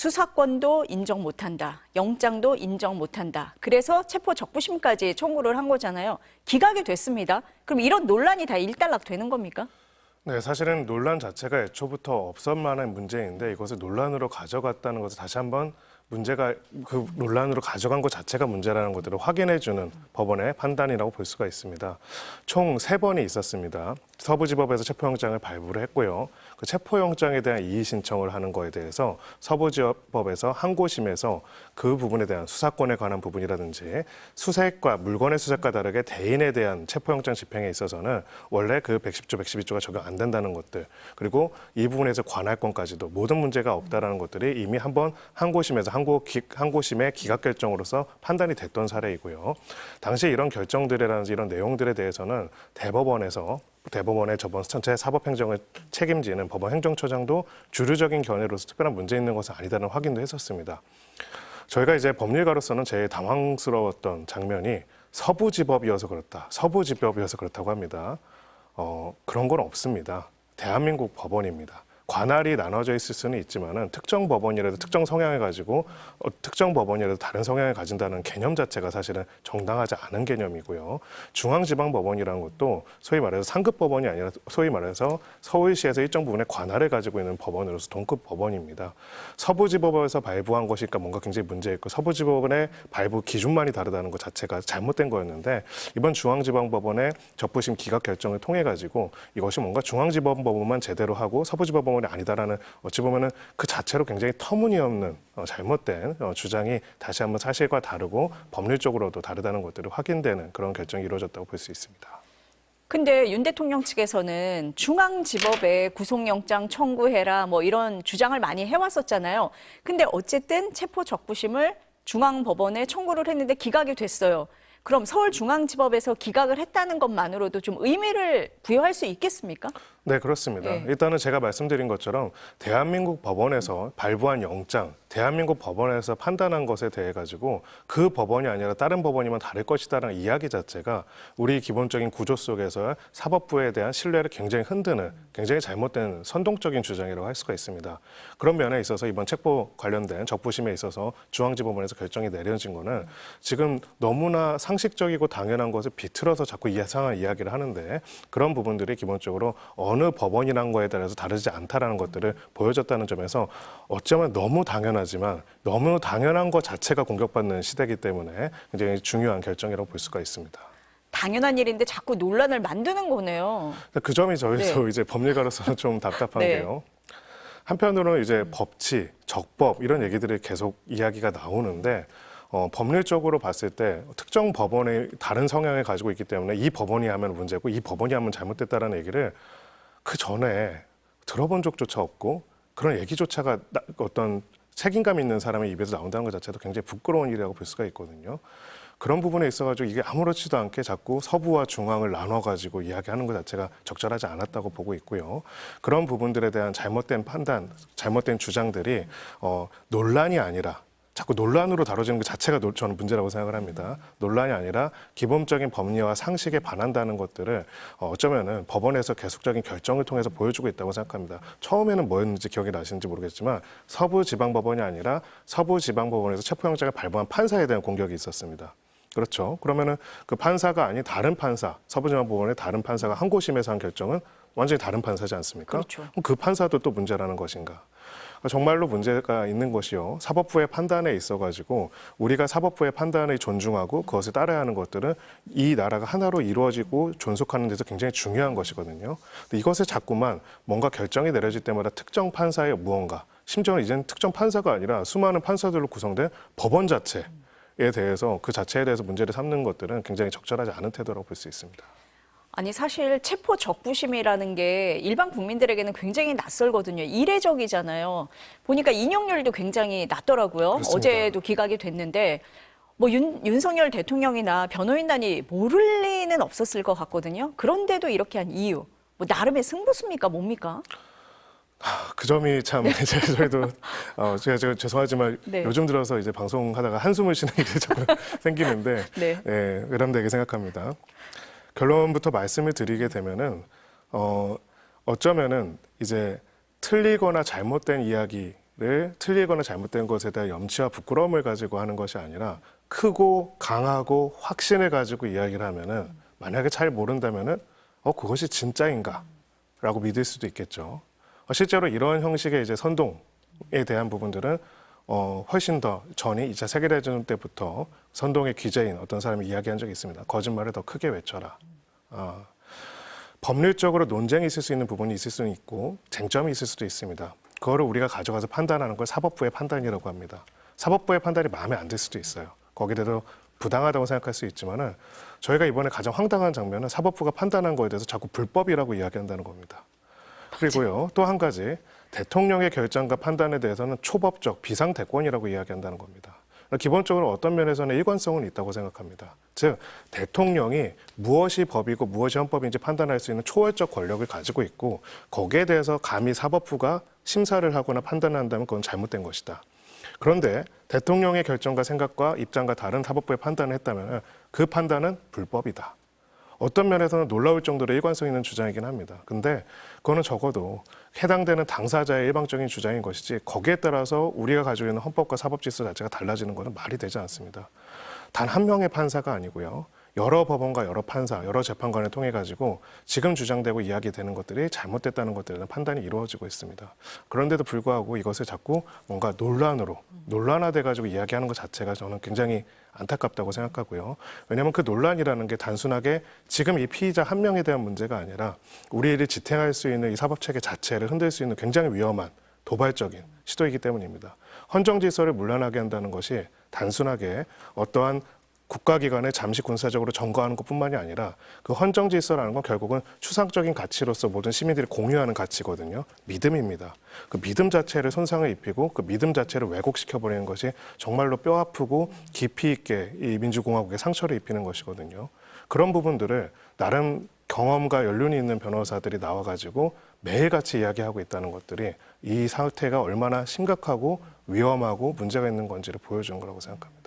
수사권도 인정 못한다. 영장도 인정 못한다. 그래서 체포 적부심까지 청구를 한 거잖아요. 기각이 됐습니다. 그럼 이런 논란이 다 일단락 되는 겁니까? 네, 사실은 논란 자체가 애초부터 없었만한 문제인데 이것을 논란으로 가져갔다는 것을 다시 한번 문제가 그 논란으로 가져간 것 자체가 문제라는 것들을 확인해주는 법원의 판단이라고 볼 수가 있습니다. 총 3번이 있었습니다. 서부지법에서 체포영장을 발부를 했고요. 그 체포영장에 대한 이의 신청을 하는 거에 대해서 서부지법에서 항고심에서 그 부분에 대한 수사권에 관한 부분이라든지 수색과 물건의 수색과 다르게 대인에 대한 체포영장 집행에 있어서는 원래 그 110조, 112조가 적용 안 된다는 것들, 그리고 이 부분에서 관할권까지도 모든 문제가 없다라는 것들이 이미 한번 항고심에서 항고심의 기각 결정으로서 판단이 됐던 사례이고요. 당시 이런 결정들이라든지 이런 내용들에 대해서는 대법원의 저번 전체 사법행정을 책임지는 법원 행정처장도 주류적인 견해로서 특별한 문제 있는 것은 아니다는 확인도 했었습니다. 저희가 이제 법률가로서는 제일 당황스러웠던 장면이 서부지법이어서 그렇다고 합니다. 그런 건 없습니다. 대한민국 법원입니다. 관할이 나눠져 있을 수는 있지만은 특정 법원이라도 특정 성향을 가지고 특정 법원이라도 다른 성향을 가진다는 개념 자체가 사실은 정당하지 않은 개념이고요. 중앙지방법원이라는 것도 소위 말해서 상급 법원이 아니라 소위 말해서 서울시에서 일정 부분의 관할을 가지고 있는 법원으로서 동급 법원입니다. 서부지법에서 발부한 것이니까 뭔가 굉장히 문제 있고 서부지법원의 발부 기준만이 다르다는 것 자체가 잘못된 거였는데 이번 중앙지방법원의 적부심 기각 결정을 통해 가지고 이것이 뭔가 중앙지방법원만 제대로 하고 서부지방법원 아니다라는 어찌 보면은 그 자체로 굉장히 터무니없는 잘못된 주장이 다시 한번 사실과 다르고 법률적으로도 다르다는 것들이 확인되는 그런 결정이 이루어졌다고 볼 수 있습니다. 근데 윤 대통령 측에서는 중앙지법에 구속영장 청구해라 뭐 이런 주장을 많이 해왔었잖아요. 근데 어쨌든 체포 적부심을 중앙법원에 청구를 했는데 기각이 됐어요. 그럼 서울중앙지법에서 기각을 했다는 것만으로도 좀 의미를 부여할 수 있겠습니까? 네, 그렇습니다. 네. 일단은 제가 말씀드린 것처럼 대한민국 법원에서 발부한 영장, 대한민국 법원에서 판단한 것에 대해 가지고 그 법원이 아니라 다른 법원이면 다를 것이다라는 이야기 자체가 우리 기본적인 구조 속에서 사법부에 대한 신뢰를 굉장히 흔드는 굉장히 잘못된 선동적인 주장이라고 할 수가 있습니다. 그런 면에 있어서 이번 체포 관련된 적부심에 있어서 중앙지법원에서 결정이 내려진 거는 지금 너무나 상식적이고 당연한 것을 비틀어서 자꾸 이상한 이야기를 하는데 그런 부분들이 기본적으로 어느 법원이란 거에 따라서 다르지 않다라는 것들을 보여줬다는 점에서 어쩌면 너무 당연하지만 너무 당연한 것 자체가 공격받는 시대이기 때문에 굉장히 중요한 결정이라고 볼 수가 있습니다. 당연한 일인데 자꾸 논란을 만드는 거네요. 그 점이 저희도 네. 이제 법률가로서는 좀 답답한 네. 게요. 한편으로는 이제 법치, 적법 이런 얘기들이 계속 이야기가 나오는데 법률적으로 봤을 때 특정 법원의 다른 성향을 가지고 있기 때문에 이 법원이 하면 문제고 이 법원이 하면 잘못됐다는 얘기를 그 전에 들어본 적조차 없고 그런 얘기조차가 어떤 책임감 있는 사람의 입에서 나온다는 것 자체도 굉장히 부끄러운 일이라고 볼 수가 있거든요. 그런 부분에 있어가지고 이게 아무렇지도 않게 자꾸 서부와 중앙을 나눠가지고 이야기하는 것 자체가 적절하지 않았다고 보고 있고요. 그런 부분들에 대한 잘못된 판단, 잘못된 주장들이 논란이 아니라 자꾸 논란으로 다뤄지는 것 자체가 저는 문제라고 생각을 합니다. 논란이 아니라 기본적인 법리와 상식에 반한다는 것들을 어쩌면은 법원에서 계속적인 결정을 통해서 보여주고 있다고 생각합니다. 처음에는 뭐였는지 기억이 나시는지 모르겠지만 서부지방법원이 아니라 서부지방법원에서 체포영장을 발부한 판사에 대한 공격이 있었습니다. 그렇죠. 그러면은 그 판사가 아닌 다른 판사, 서부지방법원의 다른 판사가 항고심에서 한 결정은 완전히 다른 판사지 않습니까? 그렇죠. 그럼 그 판사도 또 문제라는 것인가? 정말로 문제가 있는 것이요. 사법부의 판단에 있어가지고 우리가 사법부의 판단을 존중하고 그것을 따라야 하는 것들은 이 나라가 하나로 이루어지고 존속하는 데서 굉장히 중요한 것이거든요. 근데 이것을 자꾸만 뭔가 결정이 내려질 때마다 특정 판사의 무언가, 심지어는 이제는 특정 판사가 아니라 수많은 판사들로 구성된 법원 자체에 대해서 그 자체에 대해서 문제를 삼는 것들은 굉장히 적절하지 않은 태도라고 볼 수 있습니다. 아니 사실 체포 적부심이라는 게 일반 국민들에게는 굉장히 낯설거든요. 이례적이잖아요. 보니까 인용률도 굉장히 낮더라고요. 그렇습니다. 어제도 기각이 됐는데 뭐 윤석열 대통령이나 변호인단이 모를 리는 없었을 것 같거든요. 그런데도 이렇게 한 이유, 뭐 나름의 승부수입니까 뭡니까? 그 점이 참 이제 저희도 제가 죄송하지만 네. 요즘 들어서 이제 방송하다가 한숨을 쉬는 일이 자꾸 생기는데 네. 외람되게 생각합니다. 결론부터 말씀을 드리게 되면은 어쩌면은 이제 틀리거나 잘못된 이야기 틀리거나 잘못된 것에 대한 염치와 부끄러움을 가지고 하는 것이 아니라 크고 강하고 확신을 가지고 이야기를 하면은 만약에 잘 모른다면은 그것이 진짜인가? 라고 믿을 수도 있겠죠. 실제로 이런 형식의 이제 선동에 대한 부분들은 훨씬 더 전이 2차 세계대전 때부터 선동의 귀재인 어떤 사람이 이야기한 적이 있습니다. 거짓말을 더 크게 외쳐라. 법률적으로 논쟁이 있을 수 있는 부분이 있을 수는 있고 쟁점이 있을 수도 있습니다. 그거를 우리가 가져가서 판단하는 걸 사법부의 판단이라고 합니다. 사법부의 판단이 마음에 안 들 수도 있어요. 거기에 대해서 부당하다고 생각할 수 있지만은 저희가 이번에 가장 황당한 장면은 사법부가 판단한 거에 대해서 자꾸 불법이라고 이야기한다는 겁니다. 그리고요, 또 한 가지 대통령의 결정과 판단에 대해서는 초법적 비상대권이라고 이야기한다는 겁니다. 기본적으로 어떤 면에서는 일관성은 있다고 생각합니다. 즉 대통령이 무엇이 법이고 무엇이 헌법인지 판단할 수 있는 초월적 권력을 가지고 있고 거기에 대해서 감히 사법부가 심사를 하거나 판단을 한다면 그건 잘못된 것이다. 그런데 대통령의 결정과 생각과 입장과 다른 사법부의 판단을 했다면 그 판단은 불법이다. 어떤 면에서는 놀라울 정도로 일관성 있는 주장이긴 합니다. 근데 그거는 적어도 해당되는 당사자의 일방적인 주장인 것이지 거기에 따라서 우리가 가지고 있는 헌법과 사법 질서 자체가 달라지는 것은 말이 되지 않습니다. 단 한 명의 판사가 아니고요. 여러 법원과 여러 판사, 여러 재판관을 통해 가지고 지금 주장되고 이야기되는 것들이 잘못됐다는 것들에 대한 판단이 이루어지고 있습니다. 그런데도 불구하고 이것을 자꾸 뭔가 논란화돼 가지고 이야기하는 것 자체가 저는 굉장히 안타깝다고 생각하고요. 왜냐하면 그 논란이라는 게 단순하게 지금 이 피의자 한 명에 대한 문제가 아니라 우리를 지탱할 수 있는 이 사법체계 자체를 흔들 수 있는 굉장히 위험한 도발적인 시도이기 때문입니다. 헌정 질서를 문란하게 한다는 것이 단순하게 어떠한 국가기관을 잠시 군사적으로 점거하는 것뿐만이 아니라 그 헌정 질서라는 건 결국은 추상적인 가치로서 모든 시민들이 공유하는 가치거든요. 믿음입니다. 그 믿음 자체를 손상을 입히고 그 믿음 자체를 왜곡시켜버리는 것이 정말로 뼈아프고 깊이 있게 이 민주공화국에 상처를 입히는 것이거든요. 그런 부분들을 나름 경험과 연륜이 있는 변호사들이 나와가지고 매일같이 이야기하고 있다는 것들이 이 사태가 얼마나 심각하고 위험하고 문제가 있는 건지를 보여주는 거라고 생각합니다.